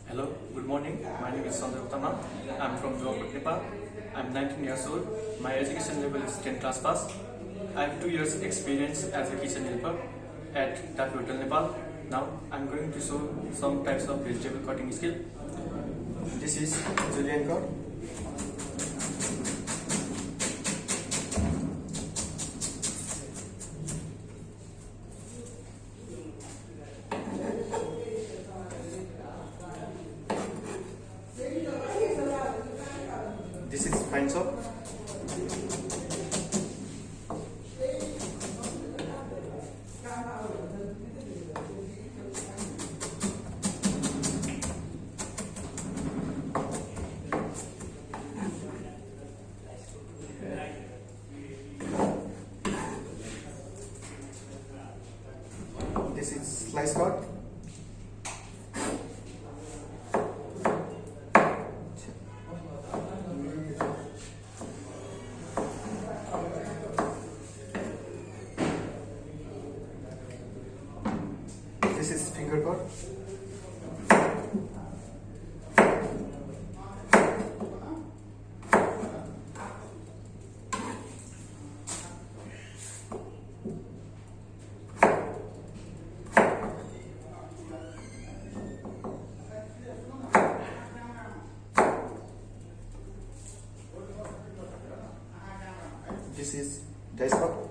Hello, good morning. My name is Sandarba. Tamang. I'm from Jogapur, Nepal. I'm 19 years old. My education level is 10 class pass. I have 2 years experience as a kitchen helper at that hotel, Nepal. Now I'm going to show some types of vegetable cutting skill. This is julienne cut. This is fine chop. This is slice cut. This is finger cut. This is dice cut.